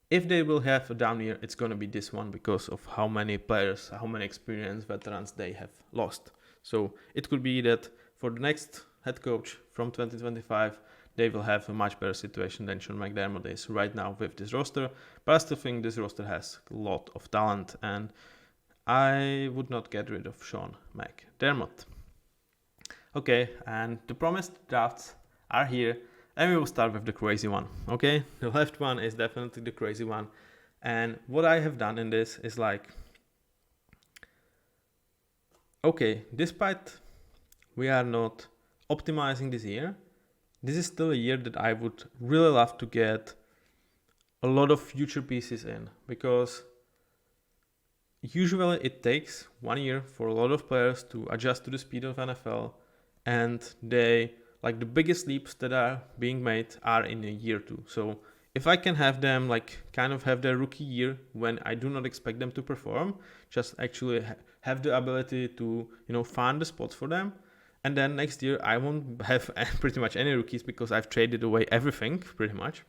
if they will have a down year, it's going to be this one because of how many players, how many experienced veterans they have lost. So it could be that for the next head coach from 2025, they will have a much better situation than Sean McDermott is right now with this roster. But I still think this roster has a lot of talent, and I would not get rid of Sean McDermott. Okay, and the promised drafts are here, and we will start with the crazy one. Okay, the left one is definitely the crazy one, and what I have done in this is like, okay, despite we are not optimizing this year, this is still a year that I would really love to get a lot of future pieces in, because usually it takes 1 year for a lot of players to adjust to the speed of NFL, and they, like, the biggest leaps that are being made are in a year or two. So if I can have them like kind of have their rookie year when I do not expect them to perform, just actually have the ability to, find the spots for them. And then next year I won't have pretty much any rookies because I've traded away everything pretty much.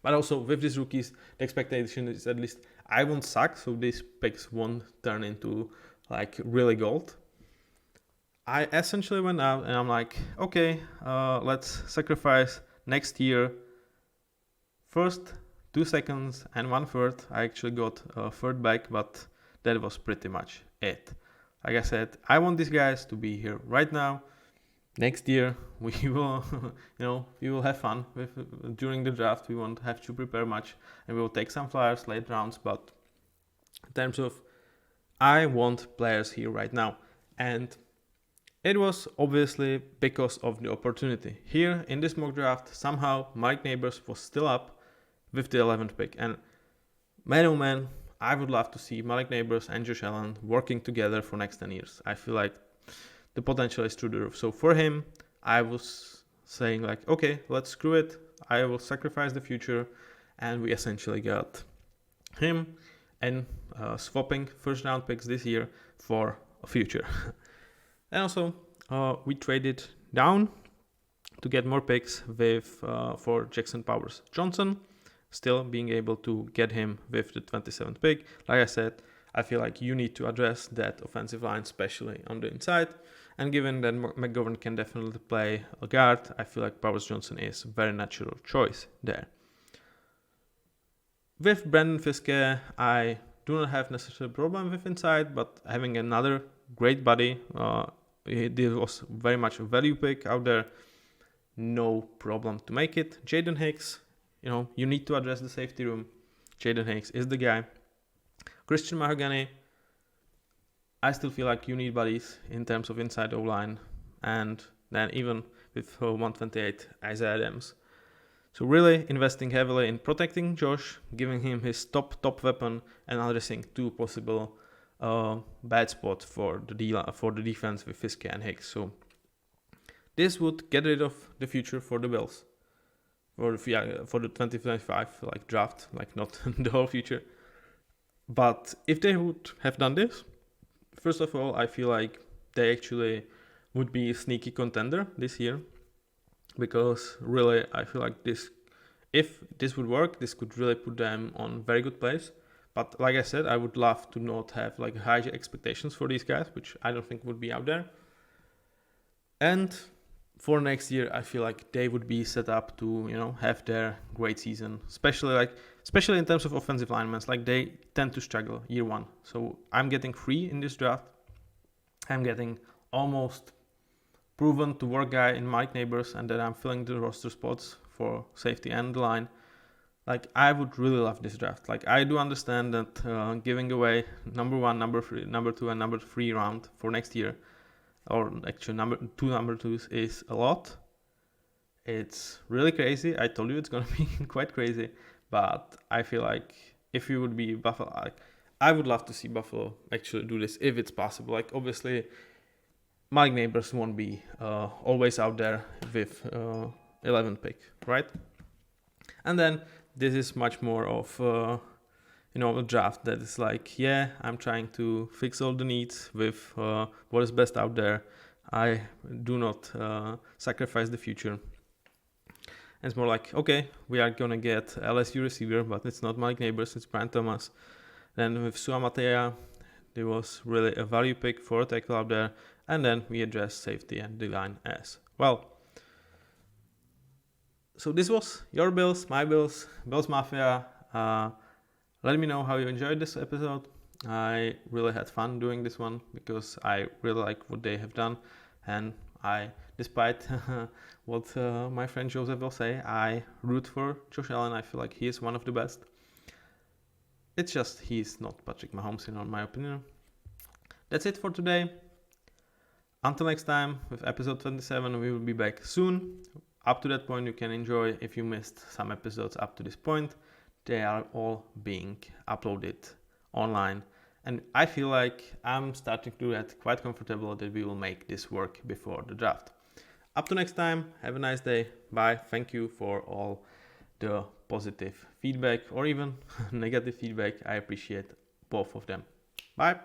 But also with these rookies, the expectation is at least I won't suck, so these picks won't turn into like really gold. I essentially went out and I'm like, okay, let's sacrifice next year. First 2 seconds and 1/3. I actually got a third back, but that was pretty much it. Like I said, I want these guys to be here right now. Next year we will, we will have fun during the draft. We won't have to prepare much, and we will take some flyers late rounds. But in terms of, I want players here right now, and it was obviously because of the opportunity. Here in this mock draft, somehow Mike Neighbors was still up with the 11th pick, and man oh man, I would love to see Malik Neighbors and Josh Allen working together for next 10 years. I feel like the potential is through the roof. So for him, I was saying like, okay, let's screw it. I will sacrifice the future, and we essentially got him and swapping first round picks this year for a future. And also, we traded down to get more picks for Jackson Powers Johnson, still being able to get him with the 27th pick. Like I said, I feel like you need to address that offensive line, especially on the inside. And given that McGovern can definitely play a guard, I feel like Powers Johnson is a very natural choice there. With Brandon Fiske, I do not have necessarily a problem with inside, but having another great body, this was very much a value pick out there. No problem to make it. Jaden Hicks, you need to address the safety room. Jaden Hicks is the guy. Christian Mahogany, I still feel like you need bodies in terms of inside O-line, and then even with 128, Isaiah Adams. So really investing heavily in protecting Josh, giving him his top weapon, and addressing two possible bad spots for the defense with Fiske and Hicks. So this would get rid of the future for the Bills, for the 2025 draft, not the whole future. But if they would have done this, first of all, I feel like they actually would be a sneaky contender this year, because really I feel like if this would work, this could really put them on very good place. But like I said, I would love to not have like high expectations for these guys, which I don't think would be out there. And for next year, I feel like they would be set up to, have their great season, especially in terms of offensive linemen. Like they tend to struggle year one. So I'm getting 3 in this draft. I'm getting almost proven to work guy in Mike Neighbors, and then I'm filling the roster spots for safety and the line. Like I would really love this draft. Like I do understand that giving away number 1, number 3, number 2, and number 3 round for next year, or actually number 2s is a lot. It's really crazy. I told you it's gonna be quite crazy, but I feel like if you would be Buffalo, I would love to see Buffalo actually do this if it's possible. Like obviously, Mike Neighbors won't be always out there with 11th pick, right? And then this is much more of a draft that is like, yeah, I'm trying to fix all the needs with what is best out there. I do not sacrifice the future. And it's more like, okay, we are gonna get LSU receiver, but it's not Mike Neighbors, it's Brian Thomas. Then with Suamatea, there was really a value pick for a tackle out there. And then we address safety and the line as well. So this was your Bills, my Bills, Bills Mafia. Let me know how you enjoyed this episode. I really had fun doing this one because I really like what they have done. And despite what my friend Joseph will say, I root for Josh Allen. I feel like he is one of the best. It's just he's not Patrick Mahomes, in my opinion. That's it for today. Until next time, with episode 27, we will be back soon. Up to that point, you can enjoy if you missed some episodes up to this point. They are all being uploaded online. And I feel like I'm starting to get quite comfortable that we will make this work before the draft. Up to next time, have a nice day. Bye. Thank you for all the positive feedback or even negative feedback. I appreciate both of them. Bye.